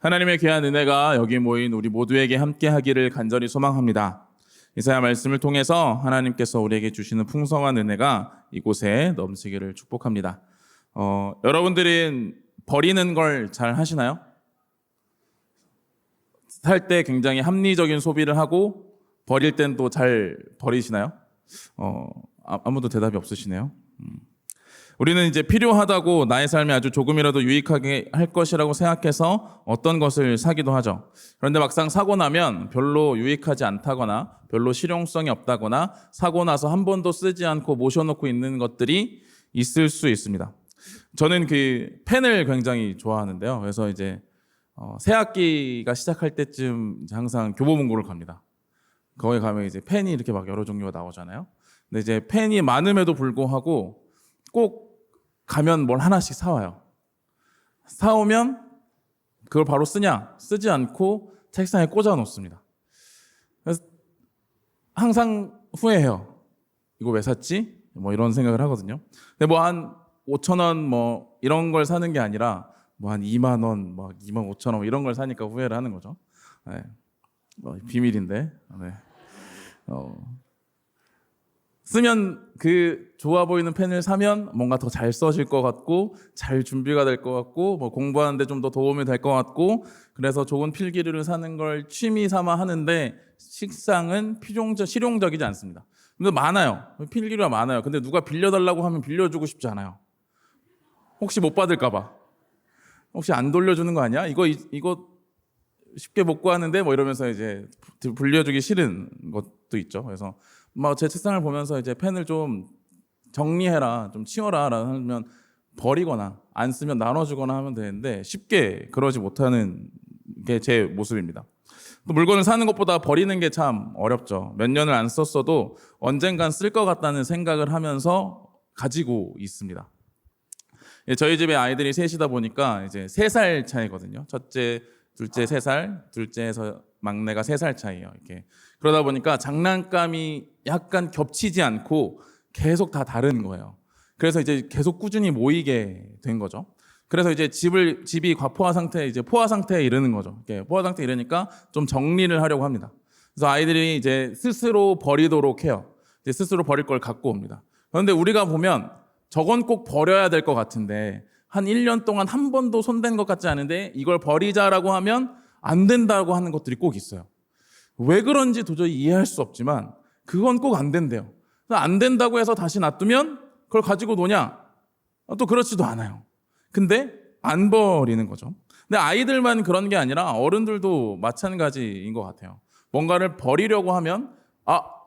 하나님의 귀한 은혜가 여기 모인 우리 모두에게 함께하기를 간절히 소망합니다. 이사야 말씀을 통해서 하나님께서 우리에게 주시는 풍성한 은혜가 이곳에 넘치기를 축복합니다. 여러분들은 버리는 걸 잘 하시나요? 살 때 굉장히 합리적인 소비를 하고 버릴 땐 또 잘 버리시나요? 아무도 대답이 없으시네요. 우리는 이제 필요하다고 나의 삶에 아주 조금이라도 유익하게 할 것이라고 생각해서 어떤 것을 사기도 하죠. 그런데 막상 사고 나면 별로 유익하지 않다거나 별로 실용성이 없다거나 사고 나서 한 번도 쓰지 않고 모셔놓고 있는 것들이 있을 수 있습니다. 저는 그 펜을 굉장히 좋아하는데요. 그래서 이제 새 학기가 시작할 때쯤 이제 항상 교보문고를 갑니다. 거기 가면 이제 펜이 이렇게 막 여러 종류가 나오잖아요. 근데 이제 펜이 많음에도 불구하고 꼭 가면 뭘 하나씩 사와요. 사오면 그걸 바로 쓰냐? 쓰지 않고 책상에 꽂아 놓습니다. 그래서 항상 후회해요. 이거 왜 샀지? 뭐 이런 생각을 하거든요. 근데 뭐 한 5천 원 뭐 이런 걸 사는 게 아니라 뭐 한 2만 원, 막 2만 5천 원 이런 걸 사니까 후회를 하는 거죠. 네. 비밀인데. 네. 쓰면 그 좋아 보이는 펜을 사면 뭔가 더 잘 써질 것 같고 잘 준비가 될 것 같고 뭐 공부하는데 좀 더 도움이 될 것 같고 그래서 좋은 필기류를 사는 걸 취미 삼아 하는데 식상은 실용적이지 않습니다. 근데 많아요. 필기류가 많아요. 근데 누가 빌려달라고 하면 빌려주고 싶지 않아요. 혹시 못 받을까 봐. 혹시 안 돌려주는 거 아니야? 이거 쉽게 못 구하는데 뭐 이러면서 이제 불려주기 싫은 것도 있죠. 그래서 막 제 책상을 보면서 이제 펜을 좀 정리해라, 좀 치워라 라고 하면 버리거나 안 쓰면 나눠주거나 하면 되는데 쉽게 그러지 못하는 게 제 모습입니다. 또 물건을 사는 것보다 버리는 게 참 어렵죠. 몇 년을 안 썼어도 언젠간 쓸 것 같다는 생각을 하면서 가지고 있습니다. 저희 집에 아이들이 셋이다 보니까 이제 3살 차이거든요. 첫째, 둘째 3살, 둘째에서 막내가 3살 차이예요. 이렇게 그러다 보니까 장난감이 약간 겹치지 않고 계속 다 다른 거예요. 그래서 이제 계속 꾸준히 모이게 된 거죠. 그래서 이제 집이 과포화 상태에 이제 포화 상태에 이르는 거죠. 포화 상태에 이르니까 좀 정리를 하려고 합니다. 그래서 아이들이 이제 스스로 버리도록 해요. 이제 스스로 버릴 걸 갖고 옵니다. 그런데 우리가 보면 저건 꼭 버려야 될 것 같은데 한 1년 동안 한 번도 손댄 것 같지 않은데 이걸 버리자라고 하면 안 된다고 하는 것들이 꼭 있어요. 왜 그런지 도저히 이해할 수 없지만 그건 꼭 안 된대요. 안 된다고 해서 다시 놔두면 그걸 가지고 노냐? 또 그렇지도 않아요. 근데 안 버리는 거죠. 근데 아이들만 그런 게 아니라 어른들도 마찬가지인 것 같아요. 뭔가를 버리려고 하면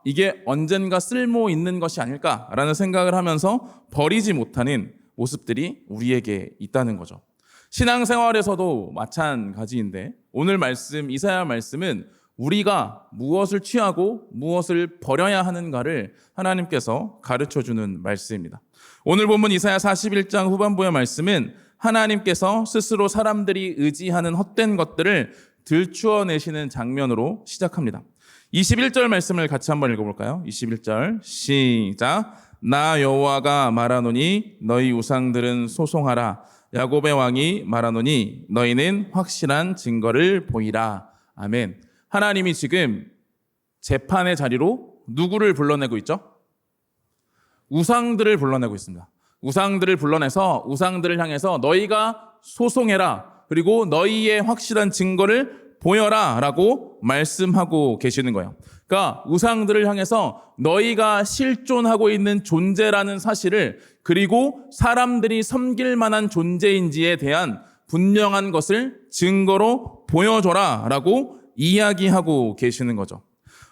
이게 언젠가 쓸모 있는 것이 아닐까라는 생각을 하면서 버리지 못하는 모습들이 우리에게 있다는 거죠. 신앙생활에서도 마찬가지인데 오늘 말씀 이사야 말씀은 우리가 무엇을 취하고 무엇을 버려야 하는가를 하나님께서 가르쳐주는 말씀입니다. 오늘 본문 이사야 41장 후반부의 말씀은 하나님께서 스스로 사람들이 의지하는 헛된 것들을 들추어내시는 장면으로 시작합니다. 21절 말씀을 같이 한번 읽어볼까요? 21절 시작. 나 여호와가 말하노니 너희 우상들은 소송하라. 야곱의 왕이 말하노니 너희는 확실한 증거를 보이라. 아멘. 하나님이 지금 재판의 자리로 누구를 불러내고 있죠? 우상들을 불러내고 있습니다. 우상들을 불러내서 우상들을 향해서 너희가 소송해라. 그리고 너희의 확실한 증거를 보여라 라고 말씀하고 계시는 거예요. 그러니까 우상들을 향해서 너희가 실존하고 있는 존재라는 사실을 그리고 사람들이 섬길 만한 존재인지에 대한 분명한 것을 증거로 보여줘라 라고 이야기하고 계시는 거죠.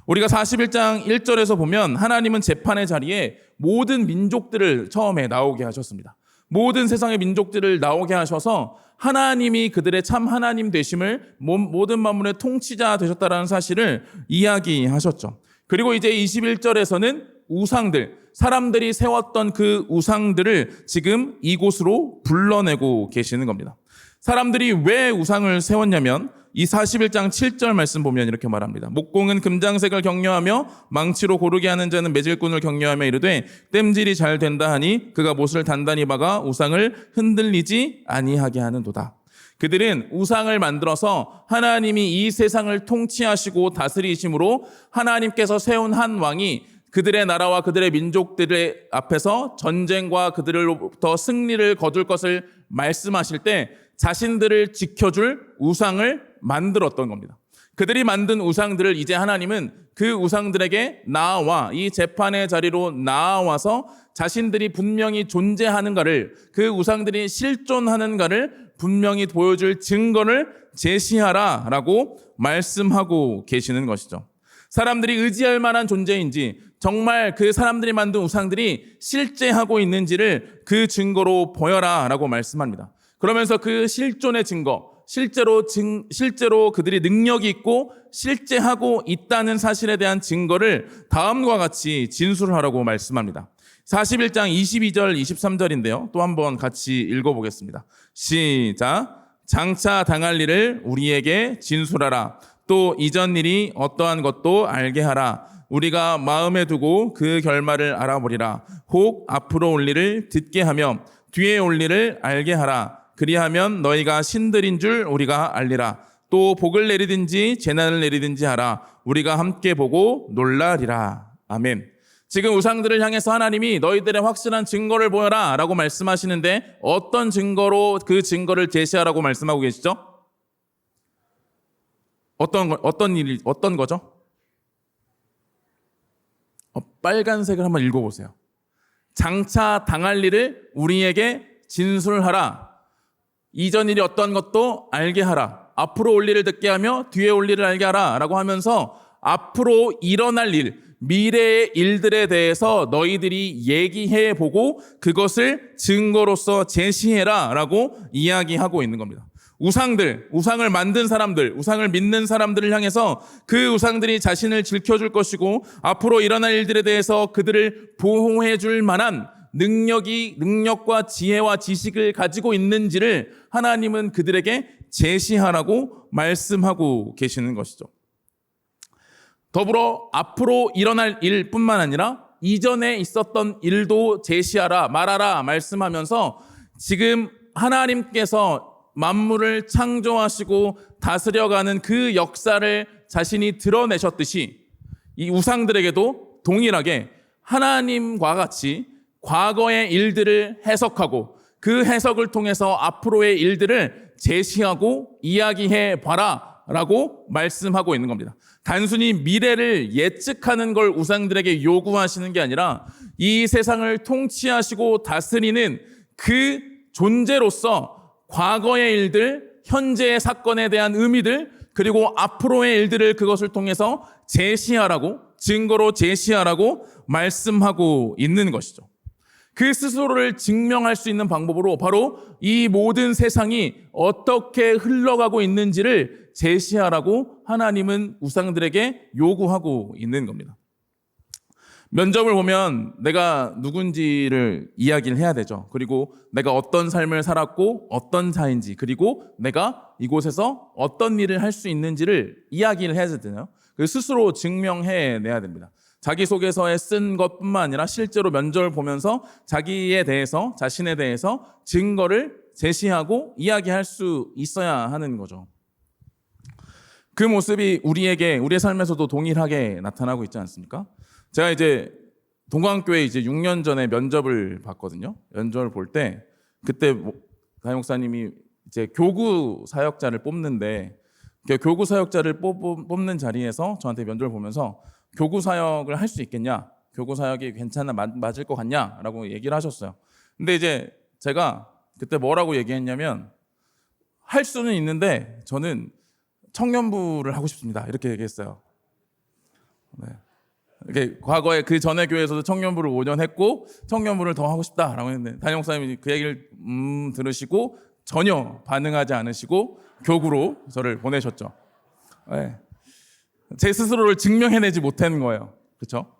우리가 41장 1절에서 보면 하나님은 재판의 자리에 모든 민족들을 처음에 나오게 하셨습니다. 모든 세상의 민족들을 나오게 하셔서 하나님이 그들의 참 하나님 되심을 모든 만물의 통치자 되셨다라는 사실을 이야기하셨죠. 그리고 이제 21절에서는 우상들, 사람들이 세웠던 그 우상들을 지금 이곳으로 불러내고 계시는 겁니다. 사람들이 왜 우상을 세웠냐면 이 41장 7절 말씀 보면 이렇게 말합니다. 목공은 금장색을 격려하며 망치로 고르게 하는 자는 매질꾼을 격려하며 이르되 땜질이 잘 된다 하니 그가 못을 단단히 박아 우상을 흔들리지 아니하게 하는도다. 그들은 우상을 만들어서 하나님이 이 세상을 통치하시고 다스리심으로 하나님께서 세운 한 왕이 그들의 나라와 그들의 민족들의 앞에서 전쟁과 그들로부터 승리를 거둘 것을 말씀하실 때 자신들을 지켜줄 우상을 만들었던 겁니다. 그들이 만든 우상들을 이제 하나님은 그 우상들에게 나아와 이 재판의 자리로 나아와서 자신들이 분명히 존재하는가를, 그 우상들이 실존하는가를 분명히 보여줄 증거를 제시하라라고 말씀하고 계시는 것이죠. 사람들이 의지할 만한 존재인지, 정말 그 사람들이 만든 우상들이 실제하고 있는지를 그 증거로 보여라라고 말씀합니다. 그러면서 그 실존의 증거, 실제로 그들이 능력이 있고 실제하고 있다는 사실에 대한 증거를 다음과 같이 진술하라고 말씀합니다. 41장 22절 23절인데요. 또 한번 같이 읽어보겠습니다. 시작. 장차 당할 일을 우리에게 진술하라. 또 이전 일이 어떠한 것도 알게 하라. 우리가 마음에 두고 그 결말을 알아보리라. 혹 앞으로 올 일을 듣게 하며 뒤에 올 일을 알게 하라. 그리하면 너희가 신들인 줄 우리가 알리라. 또 복을 내리든지 재난을 내리든지 하라. 우리가 함께 보고 놀라리라. 아멘. 지금 우상들을 향해서 하나님이 너희들의 확실한 증거를 보여라 라고 말씀하시는데 어떤 증거로 그 증거를 제시하라고 말씀하고 계시죠? 어떤 거죠? 빨간색을 한번 읽어보세요. 장차 당할 일을 우리에게 진술하라. 이전 일이 어떤 것도 알게 하라. 앞으로 올 일을 듣게 하며 뒤에 올 일을 알게 하라 라고 하면서 앞으로 일어날 일, 미래의 일들에 대해서 너희들이 얘기해보고 그것을 증거로서 제시해라 라고 이야기하고 있는 겁니다. 우상을 만든 사람들, 우상을 믿는 사람들을 향해서 그 우상들이 자신을 지켜줄 것이고 앞으로 일어날 일들에 대해서 그들을 보호해줄 만한 능력과 지혜와 지식을 가지고 있는지를 하나님은 그들에게 제시하라고 말씀하고 계시는 것이죠. 더불어 앞으로 일어날 일뿐만 아니라 이전에 있었던 일도 제시하라, 말하라 말씀하면서 지금 하나님께서 만물을 창조하시고 다스려가는 그 역사를 자신이 드러내셨듯이 이 우상들에게도 동일하게 하나님과 같이 과거의 일들을 해석하고 그 해석을 통해서 앞으로의 일들을 제시하고 이야기해 봐라 라고 말씀하고 있는 겁니다. 단순히 미래를 예측하는 걸 우상들에게 요구하시는 게 아니라 이 세상을 통치하시고 다스리는 그 존재로서 과거의 일들, 현재의 사건에 대한 의미들, 그리고 앞으로의 일들을 그것을 통해서 제시하라고, 증거로 제시하라고 말씀하고 있는 것이죠. 그 스스로를 증명할 수 있는 방법으로 바로 이 모든 세상이 어떻게 흘러가고 있는지를 제시하라고 하나님은 우상들에게 요구하고 있는 겁니다. 면접을 보면 내가 누군지를 이야기를 해야 되죠. 그리고 내가 어떤 삶을 살았고 어떤 자인지, 그리고 내가 이곳에서 어떤 일을 할 수 있는지를 이야기를 해야 되잖아요. 스스로 증명해내야 됩니다. 자기소개서에 쓴 것뿐만 아니라 실제로 면접을 보면서 자기에 대해서, 자신에 대해서 증거를 제시하고 이야기할 수 있어야 하는 거죠. 그 모습이 우리의 삶에서도 동일하게 나타나고 있지 않습니까? 제가 이제 동광교회 이제 6년 전에 면접을 봤거든요. 면접을 볼 때 그때 담임 목사님이 이제 교구 사역자를 뽑는데 교구 사역자를 뽑는 자리에서 저한테 면접을 보면서 교구 사역을 할 수 있겠냐? 교구 사역이 괜찮아 맞을 것 같냐라고 얘기를 하셨어요. 근데 이제 제가 그때 뭐라고 얘기했냐면 할 수는 있는데 저는 청년부를 하고 싶습니다. 이렇게 얘기했어요. 네. 이렇게 과거에 그 전에 교회에서도 청년부를 5년 했고 청년부를 더 하고 싶다라고 했는데 담임 목사님이 그 얘기를 들으시고 전혀 반응하지 않으시고 교구로 저를 보내셨죠. 네. 제 스스로를 증명해내지 못한 거예요. 그렇죠?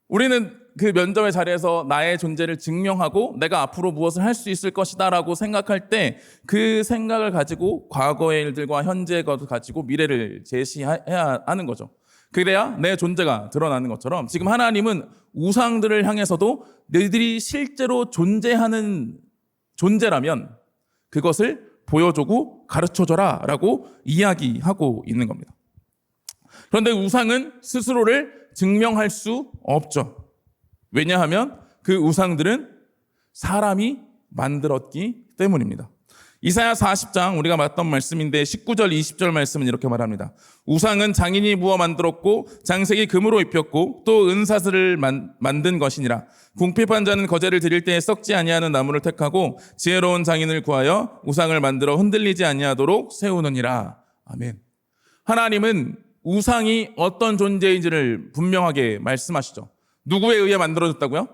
우리는 그 면접의 자리에서 나의 존재를 증명하고 내가 앞으로 무엇을 할 수 있을 것이다라고 생각할 때 그 생각을 가지고 과거의 일들과 현재의 것을 가지고 미래를 제시해야 하는 거죠. 그래야 내 존재가 드러나는 것처럼 지금 하나님은 우상들을 향해서도 너희들이 실제로 존재하는 존재라면 그것을 보여주고 가르쳐줘라 라고 이야기하고 있는 겁니다. 그런데 우상은 스스로를 증명할 수 없죠. 왜냐하면 그 우상들은 사람이 만들었기 때문입니다. 이사야 40장 우리가 봤던 말씀인데 19절 20절 말씀은 이렇게 말합니다. 우상은 장인이 부어 만들었고 장색이 금으로 입혔고 또 은사슬을 만든 것이니라. 궁핍한 자는 거제를 드릴 때에 썩지 아니하는 나무를 택하고 지혜로운 장인을 구하여 우상을 만들어 흔들리지 아니하도록 세우느니라. 아멘. 하나님은 우상이 어떤 존재인지를 분명하게 말씀하시죠. 누구에 의해 만들어졌다고요?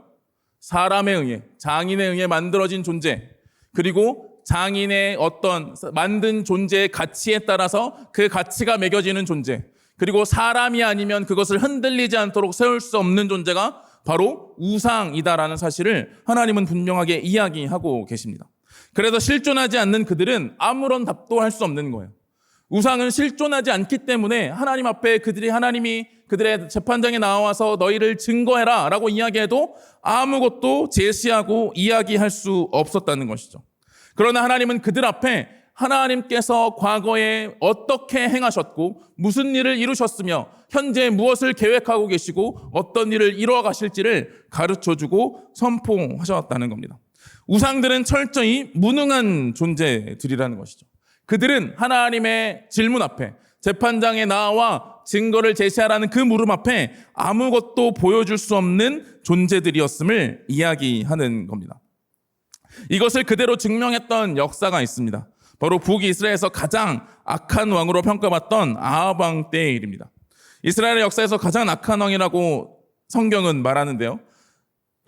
사람에 의해, 장인에 의해 만들어진 존재. 그리고 장인의 어떤 만든 존재의 가치에 따라서 그 가치가 매겨지는 존재. 그리고 사람이 아니면 그것을 흔들리지 않도록 세울 수 없는 존재가 바로 우상이다라는 사실을 하나님은 분명하게 이야기하고 계십니다. 그래서 실존하지 않는 그들은 아무런 답도 할 수 없는 거예요. 우상은 실존하지 않기 때문에 하나님 앞에 하나님이 그들의 재판장에 나와서 너희를 증거해라 라고 이야기해도 아무것도 제시하고 이야기할 수 없었다는 것이죠. 그러나 하나님은 그들 앞에 하나님께서 과거에 어떻게 행하셨고 무슨 일을 이루셨으며 현재 무엇을 계획하고 계시고 어떤 일을 이루어 가실지를 가르쳐주고 선포하셨다는 겁니다. 우상들은 철저히 무능한 존재들이라는 것이죠. 그들은 하나님의 질문 앞에 재판장에 나와 증거를 제시하라는 그 물음 앞에 아무것도 보여줄 수 없는 존재들이었음을 이야기하는 겁니다. 이것을 그대로 증명했던 역사가 있습니다. 바로 북이스라엘에서 가장 악한 왕으로 평가받던 아합 왕 때의 일입니다. 이스라엘의 역사에서 가장 악한 왕이라고 성경은 말하는데요.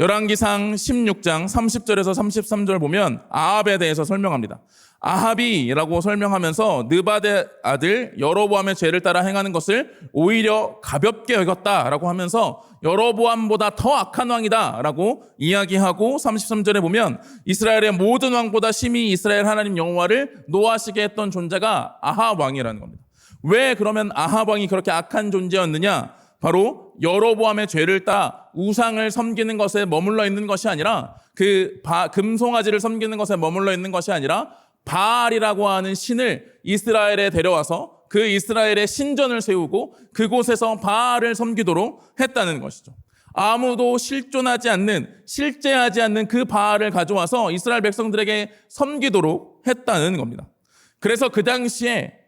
열왕기상 16장 30절에서 33절 보면 아합에 대해서 설명합니다. 아합이라고 설명하면서 느바데 아들 여로보암의 죄를 따라 행하는 것을 오히려 가볍게 여겼다라고 하면서 여로보암보다 더 악한 왕이다라고 이야기하고 33절에 보면 이스라엘의 모든 왕보다 심히 이스라엘 하나님 여호와를 노하시게 했던 존재가 아합 왕이라는 겁니다. 왜 그러면 아합 왕이 그렇게 악한 존재였느냐? 바로 여로보암의 죄를 따라 우상을 섬기는 것에 머물러 있는 것이 아니라 금송아지를 섬기는 것에 머물러 있는 것이 아니라 바알이라고 하는 신을 이스라엘에 데려와서 그 이스라엘의 신전을 세우고 그곳에서 바알을 섬기도록 했다는 것이죠. 아무도 실존하지 않는, 실제하지 않는 그 바알을 가져와서 이스라엘 백성들에게 섬기도록 했다는 겁니다. 그래서 그 당시에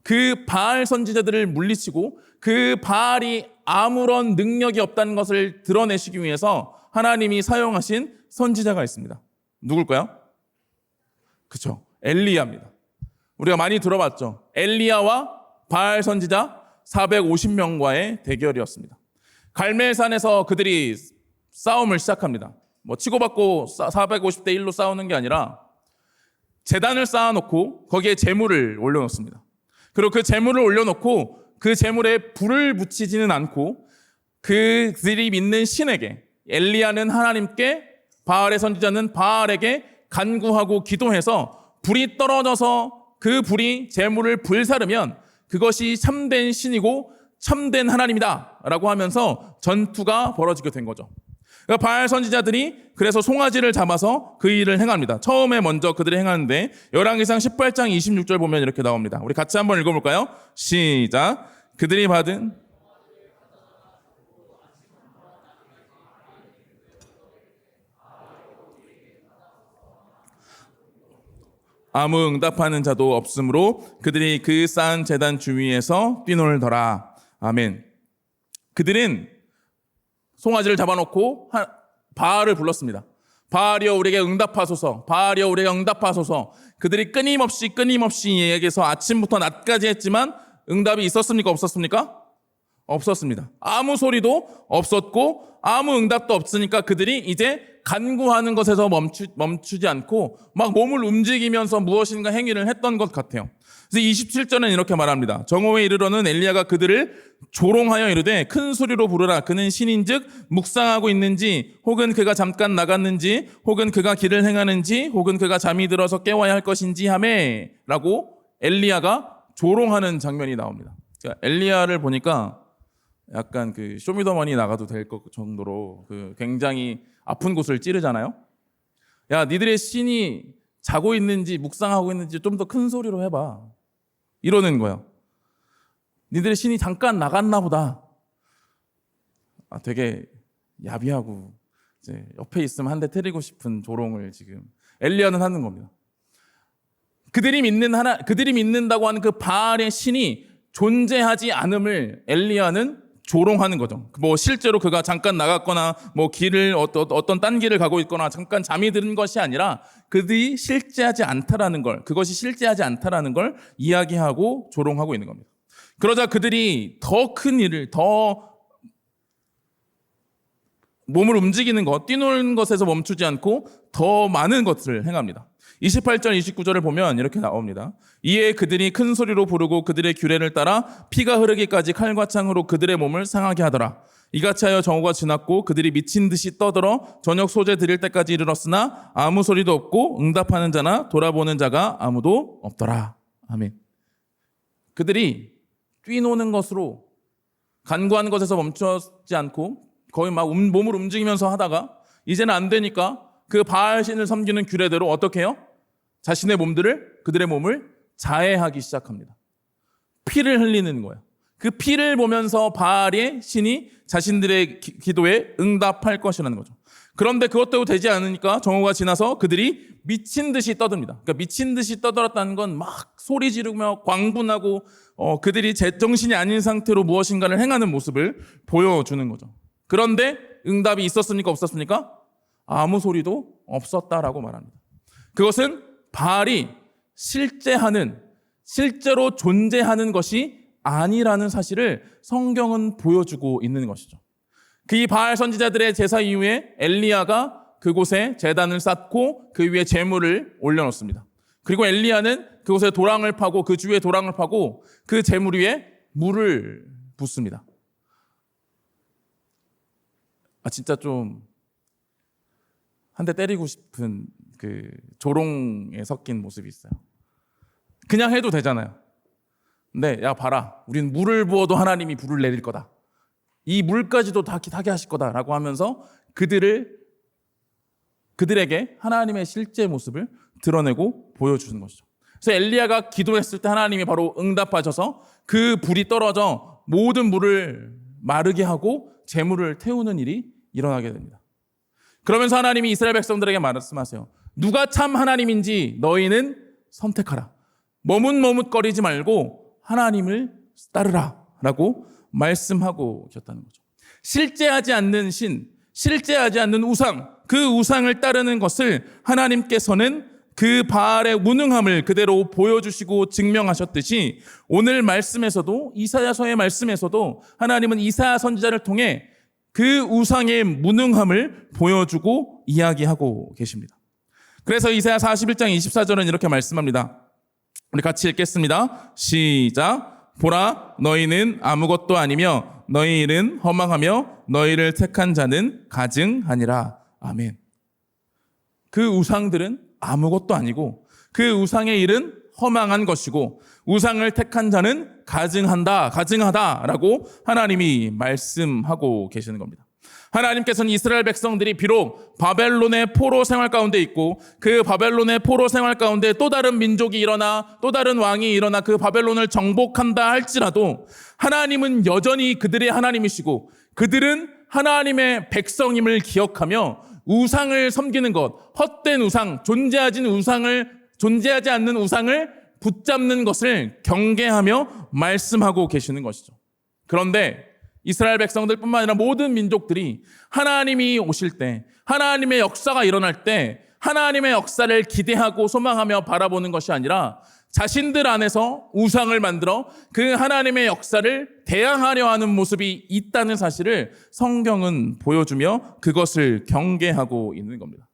그 바알 선지자들을 물리치고 그 바알이 아무런 능력이 없다는 것을 드러내시기 위해서 하나님이 사용하신 선지자가 있습니다. 누굴까요? 그렇죠. 엘리야입니다. 우리가 많이 들어봤죠. 엘리야와 바알 선지자 450명과의 대결이었습니다. 갈멜산에서 그들이 싸움을 시작합니다. 치고받고 450대 1로 싸우는 게 아니라 제단을 쌓아놓고 거기에 제물을 올려놓습니다. 그리고 그 제물을 올려놓고 그 제물에 불을 붙이지는 않고 그들이 믿는 신에게, 엘리야는 하나님께, 바알의 선지자는 바알에게 간구하고 기도해서 불이 떨어져서 그 불이 제물을 불사르면 그것이 참된 신이고 참된 하나님이다 라고 하면서 전투가 벌어지게 된 거죠. 그러니까 바알 선지자들이 그래서 송아지를 잡아서 그 일을 행합니다. 처음에 먼저 그들이 행하는데 열왕기상 18장 26절 보면 이렇게 나옵니다. 우리 같이 한번 읽어볼까요? 시작. 그들이 받은 아무 응답하는 자도 없으므로 그들이 그 쌓은 제단 주위에서 뛰놀더라. 아멘. 그들은 송아지를 잡아놓고 바알을 불렀습니다. 바알이여 우리에게 응답하소서. 바알이여 우리에게 응답하소서. 그들이 끊임없이 얘기해서 아침부터 낮까지 했지만 응답이 있었습니까? 없었습니까? 없었습니다. 아무 소리도 없었고 아무 응답도 없으니까 그들이 이제 간구하는 것에서 멈추지 않고 막 몸을 움직이면서 무엇인가 행위를 했던 것 같아요. 그래서 27절은 이렇게 말합니다. 정오에 이르러는 엘리야가 그들을 조롱하여 이르되 큰 소리로 부르라. 그는 신인즉 묵상하고 있는지 혹은 그가 잠깐 나갔는지 혹은 그가 길을 행하는지 혹은 그가 잠이 들어서 깨워야 할 것인지 하매 라고 엘리야가 조롱하는 장면이 나옵니다. 그러니까 엘리야를 보니까 약간 그 쇼미더머니 나가도 될 것 정도로 그 굉장히 아픈 곳을 찌르잖아요. 야, 니들의 신이 자고 있는지 묵상하고 있는지 좀 더 큰 소리로 해봐. 이러는 거예요. 니들의 신이 잠깐 나갔나 보다. 되게 야비하고 이제 옆에 있으면 한 대 때리고 싶은 조롱을 지금 엘리야는 하는 겁니다. 그들이 믿는다고 하는 그 바알의 신이 존재하지 않음을 엘리야는 조롱하는 거죠. 뭐 실제로 그가 잠깐 나갔거나 뭐 길을 어떤 딴 길을 가고 있거나 잠깐 잠이 드는 것이 아니라 그것이 실제하지 않다라는 걸 이야기하고 조롱하고 있는 겁니다. 그러자 그들이 더 큰 일을, 더 몸을 움직이는 것, 뛰노는 것에서 멈추지 않고 더 많은 것을 행합니다. 28절, 29절을 보면 이렇게 나옵니다. 이에 그들이 큰 소리로 부르고 그들의 규례를 따라 피가 흐르기까지 칼과 창으로 그들의 몸을 상하게 하더라. 이같이 하여 정오가 지났고 그들이 미친 듯이 떠들어 저녁 소재 드릴 때까지 이르렀으나 아무 소리도 없고 응답하는 자나 돌아보는 자가 아무도 없더라. 아멘. 그들이 뛰노는 것으로 간구하는 것에서 멈추지 않고 거의 막 몸을 움직이면서 하다가 이제는 안 되니까 그 바알 신을 섬기는 규례대로 어떻게 해요? 그들의 몸을 자해하기 시작합니다. 피를 흘리는 거예요. 그 피를 보면서 바알의 신이 자신들의 기도에 응답할 것이라는 거죠. 그런데 그것도 되지 않으니까 정오가 지나서 그들이 미친 듯이 떠듭니다. 그러니까 미친 듯이 떠들었다는 건 막 소리 지르며 광분하고 그들이 제정신이 아닌 상태로 무엇인가를 행하는 모습을 보여주는 거죠. 그런데 응답이 있었습니까? 없었습니까? 아무 소리도 없었다라고 말합니다. 그것은 바알이 실제로 존재하는 것이 아니라는 사실을 성경은 보여주고 있는 것이죠. 그 바알 선지자들의 제사 이후에 엘리야가 그곳에 제단을 쌓고 그 위에 제물을 올려놓습니다. 그리고 엘리야는 그곳에 도랑을 파고 그 주위에 도랑을 파고 그 제물 위에 물을 붓습니다. 진짜 좀 한 대 때리고 싶은 그 조롱에 섞인 모습이 있어요. 그냥 해도 되잖아요. 근데 야 봐라, 우린 물을 부어도 하나님이 불을 내릴 거다. 이 물까지도 다 타게 하실 거다라고 하면서 그들에게 하나님의 실제 모습을 드러내고 보여주는 것이죠. 그래서 엘리야가 기도했을 때 하나님이 바로 응답하셔서 그 불이 떨어져 모든 물을 마르게 하고 재물을 태우는 일이 일어나게 됩니다. 그러면서 하나님이 이스라엘 백성들에게 말씀하세요. 누가 참 하나님인지 너희는 선택하라. 머뭇머뭇거리지 말고 하나님을 따르라 라고 말씀하고 계셨다는 거죠. 실제하지 않는 신, 실제하지 않는 우상, 그 우상을 따르는 것을 하나님께서는 그 바알의 무능함을 그대로 보여주시고 증명하셨듯이 오늘 말씀에서도, 이사야서의 말씀에서도 하나님은 이사야 선지자를 통해 그 우상의 무능함을 보여주고 이야기하고 계십니다. 그래서 이사야 41장 24절은 이렇게 말씀합니다. 우리 같이 읽겠습니다. 시작. 보라, 너희는 아무것도 아니며 너희 일은 허망하며 너희를 택한 자는 가증하니라. 아멘. 그 우상들은 아무것도 아니고 그 우상의 일은 허망한 것이고 우상을 택한 자는 가증하다라고 하나님이 말씀하고 계시는 겁니다. 하나님께서는 이스라엘 백성들이 비록 바벨론의 포로 생활 가운데 있고 그 바벨론의 포로 생활 가운데 또 다른 민족이 일어나 또 다른 왕이 일어나 그 바벨론을 정복한다 할지라도 하나님은 여전히 그들의 하나님이시고 그들은 하나님의 백성임을 기억하며 우상을 섬기는 것, 헛된 우상, 존재하지 않는 우상을 붙잡는 것을 경계하며 말씀하고 계시는 것이죠. 그런데 이스라엘 백성들뿐만 아니라 모든 민족들이 하나님이 오실 때, 하나님의 역사가 일어날 때 하나님의 역사를 기대하고 소망하며 바라보는 것이 아니라 자신들 안에서 우상을 만들어 그 하나님의 역사를 대항하려 하는 모습이 있다는 사실을 성경은 보여주며 그것을 경계하고 있는 겁니다.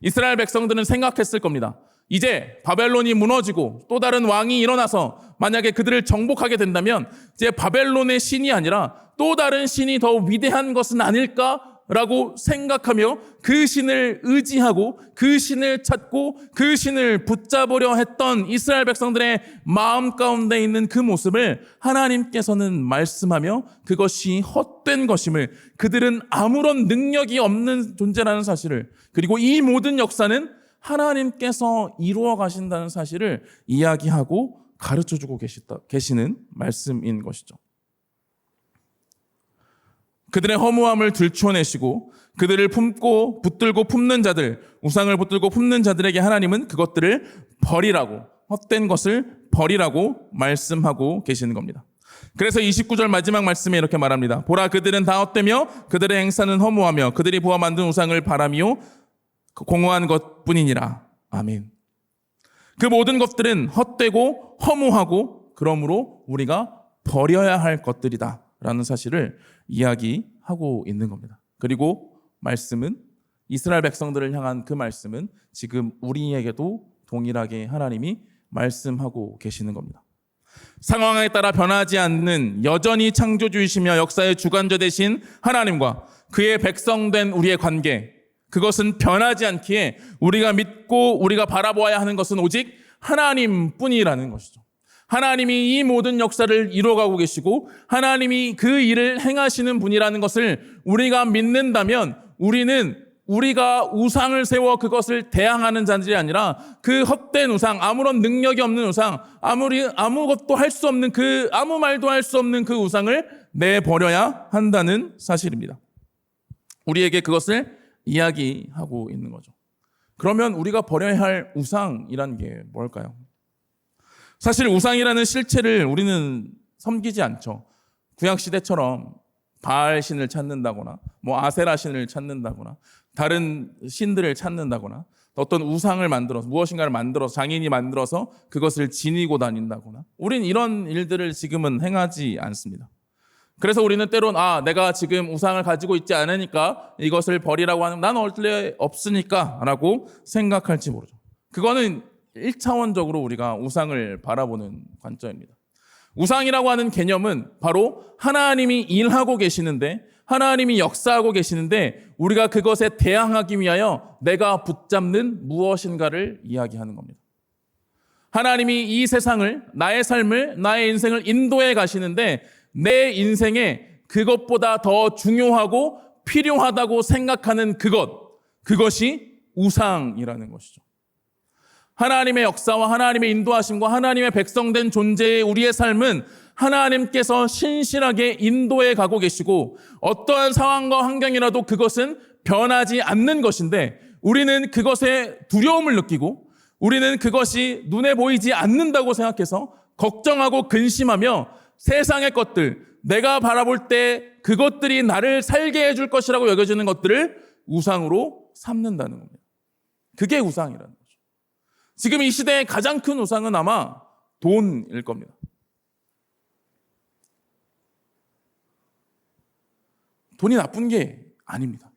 이스라엘 백성들은 생각했을 겁니다. 이제 바벨론이 무너지고 또 다른 왕이 일어나서 만약에 그들을 정복하게 된다면 이제 바벨론의 신이 아니라 또 다른 신이 더 위대한 것은 아닐까라고 생각하며 그 신을 의지하고 그 신을 찾고 그 신을 붙잡으려 했던 이스라엘 백성들의 마음 가운데 있는 그 모습을 하나님께서는 말씀하며 그것이 헛된 것임을, 그들은 아무런 능력이 없는 존재라는 사실을, 그리고 이 모든 역사는 하나님께서 이루어 가신다는 사실을 이야기하고 가르쳐주고 계시는 말씀인 것이죠. 그들의 허무함을 들춰내시고 그들을 품고 붙들고 품는 자들, 우상을 붙들고 품는 자들에게 하나님은 그것들을 버리라고, 헛된 것을 버리라고 말씀하고 계시는 겁니다. 그래서 29절 마지막 말씀에 이렇게 말합니다. 보라, 그들은 다 헛되며 그들의 행사는 허무하며 그들이 보아 만든 우상을 바라며 공허한 것뿐이니라. 아멘. 그 모든 것들은 헛되고 허무하고 그러므로 우리가 버려야 할 것들이다 라는 사실을 이야기하고 있는 겁니다. 그리고 말씀은, 이스라엘 백성들을 향한 그 말씀은 지금 우리에게도 동일하게 하나님이 말씀하고 계시는 겁니다. 상황에 따라 변하지 않는 여전히 창조주이시며 역사의 주관자 되신 하나님과 그의 백성된 우리의 관계, 그것은 변하지 않기에 우리가 믿고 우리가 바라보아야 하는 것은 오직 하나님뿐이라는 것이죠. 하나님이 이 모든 역사를 이루어가고 계시고 하나님이 그 일을 행하시는 분이라는 것을 우리가 믿는다면 우리는 우리가 우상을 세워 그것을 대항하는 자들이 아니라 그 헛된 우상, 아무런 능력이 없는 우상, 아무것도 할 수 없는 아무 말도 할 수 없는 그 우상을 내버려야 한다는 사실입니다. 우리에게 그것을 이야기하고 있는 거죠. 그러면 우리가 버려야 할 우상이란 게 뭘까요? 사실 우상이라는 실체를 우리는 섬기지 않죠. 구약시대처럼 바알 신을 찾는다거나 아세라 신을 찾는다거나 다른 신들을 찾는다거나 어떤 우상을 만들어서 무엇인가를 만들어서 장인이 만들어서 그것을 지니고 다닌다거나 우린 이런 일들을 지금은 행하지 않습니다. 그래서 우리는 때론 내가 지금 우상을 가지고 있지 않으니까 이것을 버리라고 하는, 난 원래 없으니까 라고 생각할지 모르죠. 그거는 1차원적으로 우리가 우상을 바라보는 관점입니다. 우상이라고 하는 개념은 바로 하나님이 일하고 계시는데, 하나님이 역사하고 계시는데 우리가 그것에 대항하기 위하여 내가 붙잡는 무엇인가를 이야기하는 겁니다. 하나님이 이 세상을, 나의 삶을, 나의 인생을 인도해 가시는데 내 인생에 그것보다 더 중요하고 필요하다고 생각하는 그것이 우상이라는 것이죠. 하나님의 역사와 하나님의 인도하심과 하나님의 백성된 존재의 우리의 삶은 하나님께서 신실하게 인도해 가고 계시고 어떠한 상황과 환경이라도 그것은 변하지 않는 것인데 우리는 그것에 두려움을 느끼고 우리는 그것이 눈에 보이지 않는다고 생각해서 걱정하고 근심하며 세상의 것들, 내가 바라볼 때 그것들이 나를 살게 해줄 것이라고 여겨지는 것들을 우상으로 삼는다는 겁니다. 그게 우상이라는 거죠. 지금 이 시대의 가장 큰 우상은 아마 돈일 겁니다. 돈이 나쁜 게 아닙니다.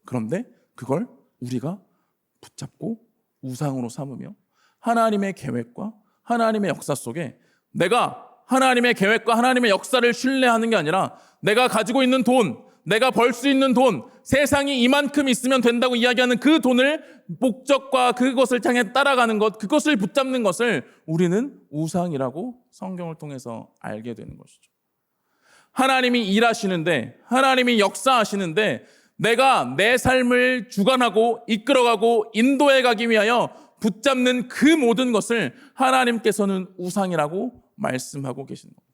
그런데 그걸 우리가 붙잡고 우상으로 삼으며 하나님의 계획과 하나님의 역사 속에 내가 하나님의 계획과 하나님의 역사를 신뢰하는 게 아니라 내가 가지고 있는 돈, 내가 벌 수 있는 돈, 세상이 이만큼 있으면 된다고 이야기하는 그 돈을 목적과 그것을 향해 따라가는 것, 그것을 붙잡는 것을 우리는 우상이라고 성경을 통해서 알게 되는 것이죠. 하나님이 일하시는데, 하나님이 역사하시는데 내가 내 삶을 주관하고 이끌어가고 인도해가기 위하여 붙잡는 그 모든 것을 하나님께서는 우상이라고 말씀하고 계시는 겁니다.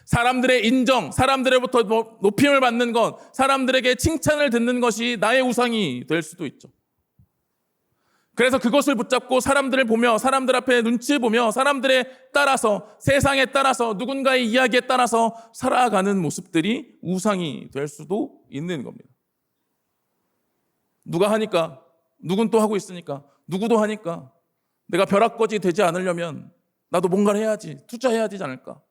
사람들의 인정, 사람들로부터 높임을 받는 것, 사람들에게 칭찬을 듣는 것이 나의 우상이 될 수도 있죠. 그래서 그것을 붙잡고 사람들을 보며 사람들 앞에 눈치 보며 사람들에 따라서 세상에 따라서 누군가의 이야기에 따라서 살아가는 모습들이 우상이 될 수도 있는 겁니다. 누가 하니까, 누군 또 하고 있으니까, 누구도 하니까 내가 벼락거지 되지 않으려면 나도 뭔가를 해야지, 투자해야 되지 않을까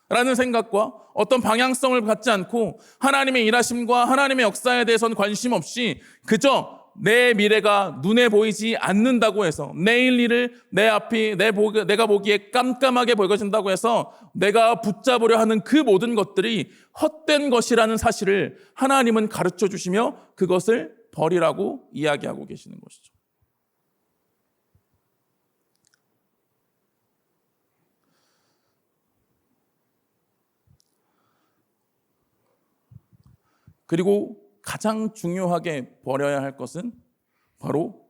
라는 생각과 어떤 방향성을 갖지 않고 하나님의 일하심과 하나님의 역사에 대해서는 관심 없이 그저 내 미래가 눈에 보이지 않는다고 해서 내일 일을 내 앞이 내가 보기에 깜깜하게 보여진다고 해서 내가 붙잡으려 하는 그 모든 것들이 헛된 것이라는 사실을 하나님은 가르쳐 주시며 그것을 버리라고 이야기하고 계시는 것이죠. 그리고 가장 중요하게 버려야 할 것은 바로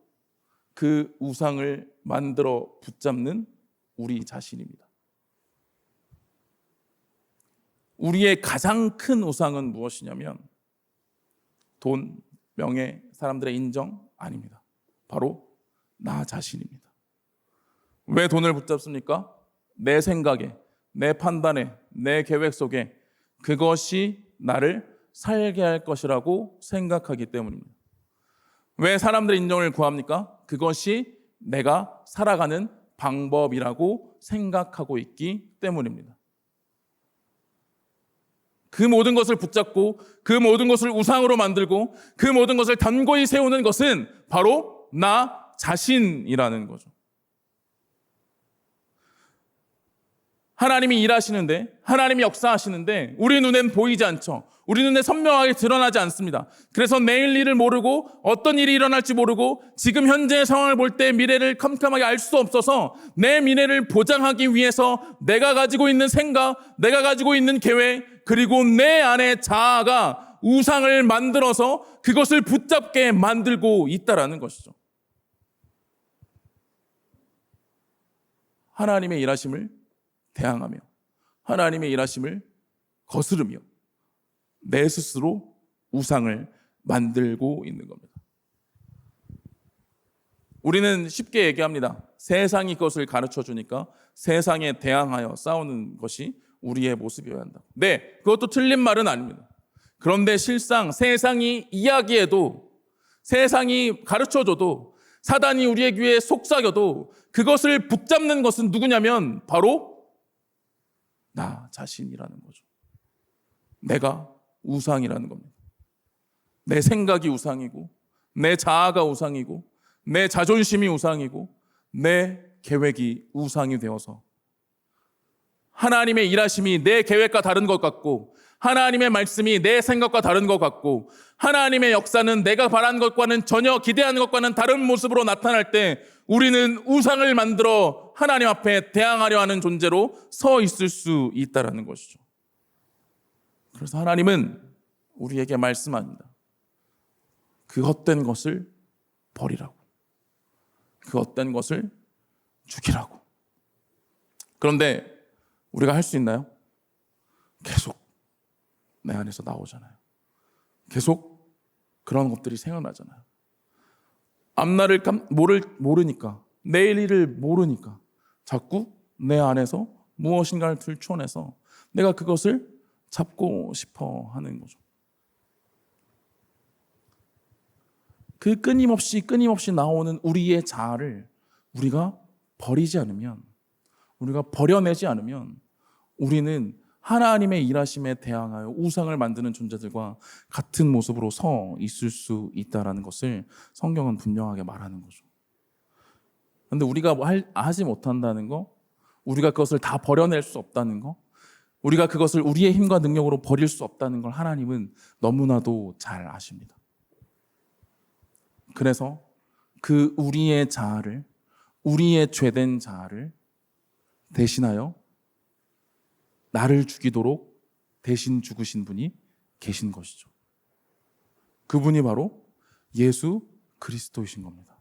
그 우상을 만들어 붙잡는 우리 자신입니다. 우리의 가장 큰 우상은 무엇이냐면 돈, 명예, 사람들의 인정 아닙니다. 바로 나 자신입니다. 왜 돈을 붙잡습니까? 내 생각에, 내 판단에, 내 계획 속에 그것이 나를 살게 할 것이라고 생각하기 때문입니다. 왜 사람들의 인정을 구합니까? 그것이 내가 살아가는 방법이라고 생각하고 있기 때문입니다. 그 모든 것을 붙잡고 그 모든 것을 우상으로 만들고 그 모든 것을 단고히 세우는 것은 바로 나 자신이라는 거죠. 하나님이 일하시는데, 하나님이 역사하시는데 우리 눈엔 보이지 않죠. 우리 눈에 선명하게 드러나지 않습니다. 그래서 내일 일을 모르고 어떤 일이 일어날지 모르고 지금 현재의 상황을 볼 때 미래를 캄캄하게 알 수 없어서 내 미래를 보장하기 위해서 내가 가지고 있는 생각, 내가 가지고 있는 계획, 그리고 내 안의 자아가 우상을 만들어서 그것을 붙잡게 만들고 있다라는 것이죠. 하나님의 일하심을 대항하며 하나님의 일하심을 거스르며 내 스스로 우상을 만들고 있는 겁니다. 우리는 쉽게 얘기합니다. 세상이 그것을 가르쳐 주니까 세상에 대항하여 싸우는 것이 우리의 모습이어야 한다. 네, 그것도 틀린 말은 아닙니다. 그런데 실상 세상이 이야기해도, 세상이 가르쳐줘도, 사단이 우리의 귀에 속삭여도 그것을 붙잡는 것은 누구냐면 바로 나 자신이라는 거죠. 내가 우상이라는 겁니다. 내 생각이 우상이고, 내 자아가 우상이고, 내 자존심이 우상이고, 내 계획이 우상이 되어서 하나님의 일하심이 내 계획과 다른 것 같고, 하나님의 말씀이 내 생각과 다른 것 같고, 하나님의 역사는 내가 바란 것과는 전혀 기대하는 것과는 다른 모습으로 나타날 때 우리는 우상을 만들어 하나님 앞에 대항하려 하는 존재로 서 있을 수 있다는 것이죠. 그래서 하나님은 우리에게 말씀합니다. 그 헛된 것을 버리라고. 그 헛된 것을 죽이라고. 그런데 우리가 할 수 있나요? 계속 내 안에서 나오잖아요. 계속 그런 것들이 생각나잖아요. 앞날을 모르니까, 내일 일을 모르니까 자꾸 내 안에서 무엇인가를 들춰내서 내가 그것을 잡고 싶어 하는 거죠. 그 끊임없이 나오는 우리의 자아를 우리가 버리지 않으면, 우리가 버려내지 않으면 우리는 하나님의 일하심에 대항하여 우상을 만드는 존재들과 같은 모습으로 서 있을 수 있다는 것을 성경은 분명하게 말하는 거죠. 그런데 우리가 하지 못한다는 거, 우리가 그것을 다 버려낼 수 없다는 거, 우리가 그것을 우리의 힘과 능력으로 버릴 수 없다는 걸 하나님은 너무나도 잘 아십니다. 그래서 그 우리의 자아를, 우리의 죄된 자아를 대신하여 나를 죽이도록 대신 죽으신 분이 계신 것이죠. 그분이 바로 예수 그리스도이신 겁니다.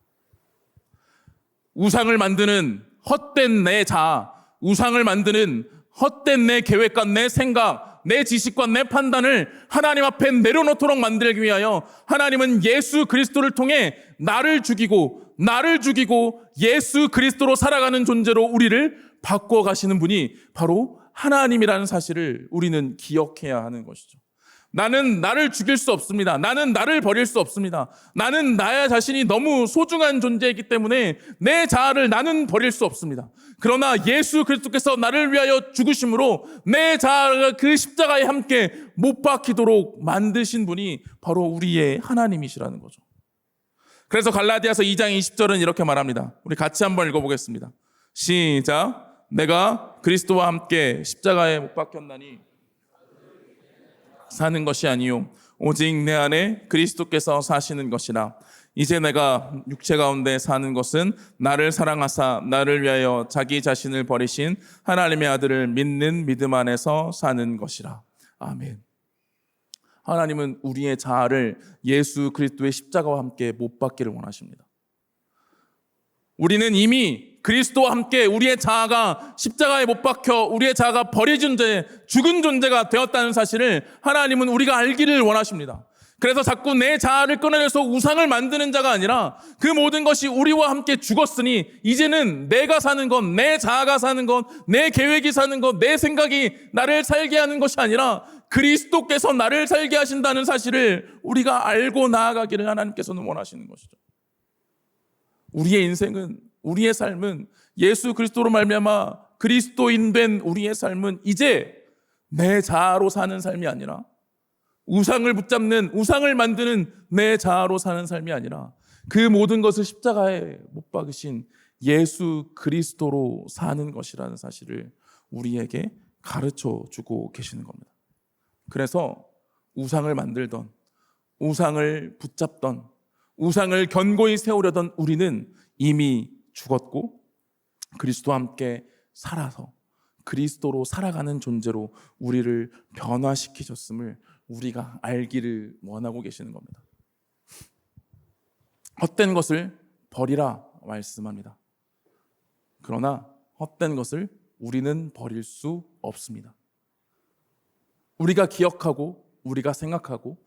우상을 만드는 헛된 내 자아, 우상을 만드는 헛된 내 계획과 내 생각, 내 지식과 내 판단을 하나님 앞에 내려놓도록 만들기 위하여 하나님은 예수 그리스도를 통해 나를 죽이고 예수 그리스도로 살아가는 존재로 우리를 바꿔 가시는 분이 바로 하나님이라는 사실을 우리는 기억해야 하는 것이죠. 나는 나를 죽일 수 없습니다. 나는 나를 버릴 수 없습니다. 나는 나의 자신이 너무 소중한 존재이기 때문에 내 자아를 나는 버릴 수 없습니다. 그러나 예수 그리스도께서 나를 위하여 죽으심으로 내 자아가 그 십자가에 함께 못 박히도록 만드신 분이 바로 우리의 하나님이시라는 거죠. 그래서 갈라디아서 2장 20절은 이렇게 말합니다. 우리 같이 한번 읽어보겠습니다. 시작. 내가 그리스도와 함께 십자가에 못 박혔나니 사는 것이 아니요 오직 내 안에 그리스도께서 사시는 것이라. 이제 내가 육체 가운데 사는 것은 나를 사랑하사 나를 위하여 자기 자신을 버리신 하나님의 아들을 믿는 믿음 안에서 사는 것이라. 아멘. 하나님은 우리의 자아를 예수 그리스도의 십자가와 함께 못 박기를 원하십니다. 우리는 이미 그리스도와 함께 우리의 자아가 십자가에 못 박혀 우리의 자아가 버려진 존재, 죽은 존재가 되었다는 사실을 하나님은 우리가 알기를 원하십니다. 그래서 자꾸 내 자아를 끌어내서 우상을 만드는 자가 아니라 그 모든 것이 우리와 함께 죽었으니 이제는 내가 사는 건, 내 자아가 사는 건, 내 계획이 사는 것, 내 생각이 나를 살게 하는 것이 아니라 그리스도께서 나를 살게 하신다는 사실을 우리가 알고 나아가기를 하나님께서는 원하시는 것이죠. 우리의 인생은, 우리의 삶은 예수 그리스도로 말미암아 그리스도인 된 우리의 삶은 이제 내 자아로 사는 삶이 아니라 우상을 붙잡는, 우상을 만드는 내 자아로 사는 삶이 아니라 그 모든 것을 십자가에 못 박으신 예수 그리스도로 사는 것이라는 사실을 우리에게 가르쳐 주고 계시는 겁니다. 그래서 우상을 만들던, 우상을 붙잡던, 우상을 견고히 세우려던 우리는 이미 죽었고 그리스도와 함께 살아서 그리스도로 살아가는 존재로 우리를 변화시키셨음을 우리가 알기를 원하고 계시는 겁니다. 헛된 것을 버리라 말씀합니다. 그러나 헛된 것을 우리는 버릴 수 없습니다. 우리가 기억하고 우리가 생각하고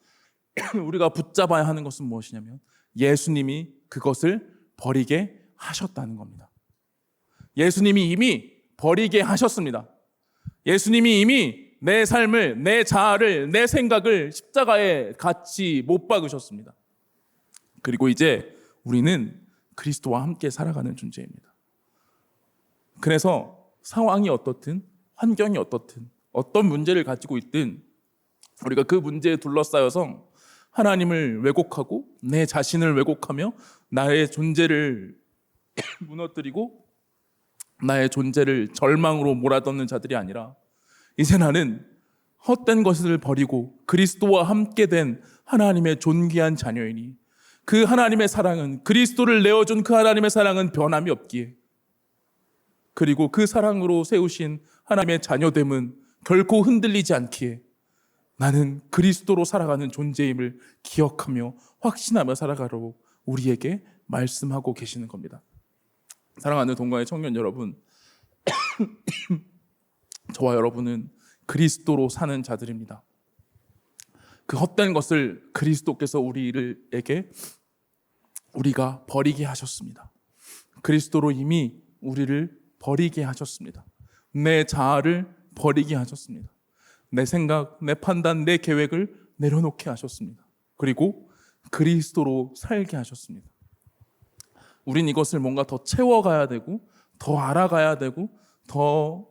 우리가 붙잡아야 하는 것은 무엇이냐면 예수님이 그것을 버리게 하셨다는 겁니다. 예수님이 이미 버리게 하셨습니다. 예수님이 이미 내 삶을, 내 자아를, 내 생각을 십자가에 같이 못 박으셨습니다. 그리고 이제 우리는 그리스도와 함께 살아가는 존재입니다. 그래서 상황이 어떻든, 환경이 어떻든, 어떤 문제를 가지고 있든 우리가 그 문제에 둘러싸여서 하나님을 왜곡하고 내 자신을 왜곡하며 나의 존재를 무너뜨리고 나의 존재를 절망으로 몰아넣는 자들이 아니라 이제 나는 헛된 것을 버리고 그리스도와 함께 된 하나님의 존귀한 자녀이니 그 하나님의 사랑은, 그리스도를 내어준 그 하나님의 사랑은 변함이 없기에, 그리고 그 사랑으로 세우신 하나님의 자녀됨은 결코 흔들리지 않기에 나는 그리스도로 살아가는 존재임을 기억하며 확신하며 살아가라고 우리에게 말씀하고 계시는 겁니다. 사랑하는 동가의 청년 여러분, 저와 여러분은 그리스도로 사는 자들입니다. 그 헛된 것을 그리스도께서 우리가 버리게 하셨습니다. 그리스도로 이미 우리를 버리게 하셨습니다. 내 자아를 버리게 하셨습니다. 내 생각, 내 판단, 내 계획을 내려놓게 하셨습니다. 그리고 그리스도로 살게 하셨습니다. 우린 이것을 뭔가 더 채워가야 되고 더 알아가야 되고 더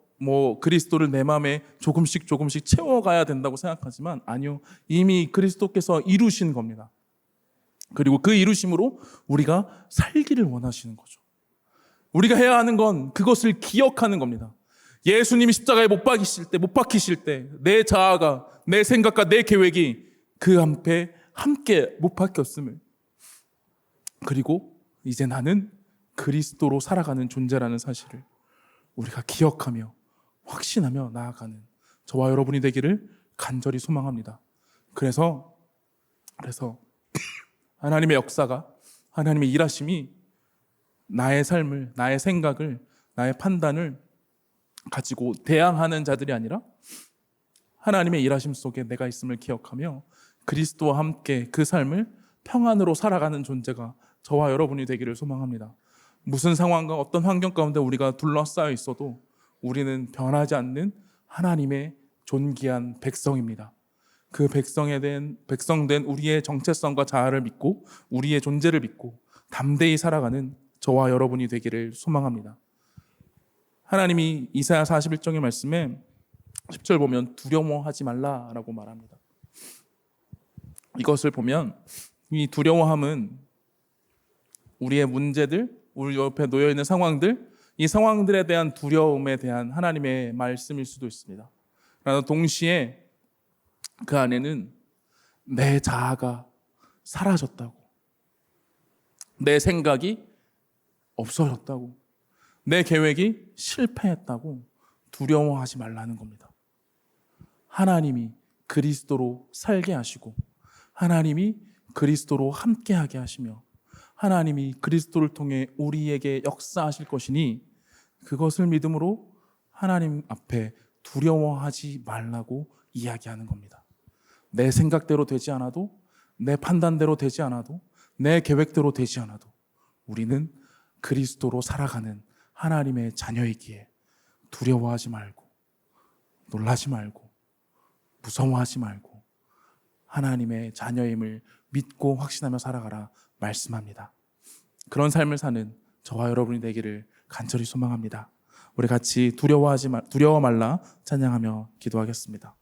그리스도를 내 마음에 조금씩 채워가야 된다고 생각하지만 아니요. 이미 그리스도께서 이루신 겁니다. 그리고 그 이루심으로 우리가 살기를 원하시는 거죠. 우리가 해야 하는 건 그것을 기억하는 겁니다. 예수님이 십자가에 못 박히실 때 내 자아가, 내 생각과 내 계획이 그 앞에 함께 못 박혔음을, 그리고 이제 나는 그리스도로 살아가는 존재라는 사실을 우리가 기억하며 확신하며 나아가는 저와 여러분이 되기를 간절히 소망합니다. 그래서 하나님의 역사가, 하나님의 일하심이 나의 삶을, 나의 생각을, 나의 판단을 가지고 대항하는 자들이 아니라 하나님의 일하심 속에 내가 있음을 기억하며 그리스도와 함께 그 삶을 평안으로 살아가는 존재가 저와 여러분이 되기를 소망합니다. 무슨 상황과 어떤 환경 가운데 우리가 둘러싸여 있어도 우리는 변하지 않는 하나님의 존귀한 백성입니다. 그 백성된 우리의 정체성과 자아를 믿고 우리의 존재를 믿고 담대히 살아가는 저와 여러분이 되기를 소망합니다. 하나님이 이사야 41장의 말씀에 10절 보면 두려워하지 말라라고 말합니다. 이것을 보면 이 두려워함은 우리의 문제들, 우리 옆에 놓여있는 상황들, 이 상황들에 대한 두려움에 대한 하나님의 말씀일 수도 있습니다. 그러나 동시에 그 안에는 내 자아가 사라졌다고, 내 생각이 없어졌다고, 내 계획이 실패했다고 두려워하지 말라는 겁니다. 하나님이 그리스도로 살게 하시고 하나님이 그리스도로 함께하게 하시며 하나님이 그리스도를 통해 우리에게 역사하실 것이니 그것을 믿음으로 하나님 앞에 두려워하지 말라고 이야기하는 겁니다. 내 생각대로 되지 않아도, 내 판단대로 되지 않아도, 내 계획대로 되지 않아도 우리는 그리스도로 살아가는 하나님의 자녀이기에 두려워하지 말고, 놀라지 말고, 무서워하지 말고 하나님의 자녀임을 믿고 확신하며 살아가라 말씀합니다. 그런 삶을 사는 저와 여러분이 되기를 간절히 소망합니다. 우리 같이 두려워 말라 찬양하며 기도하겠습니다.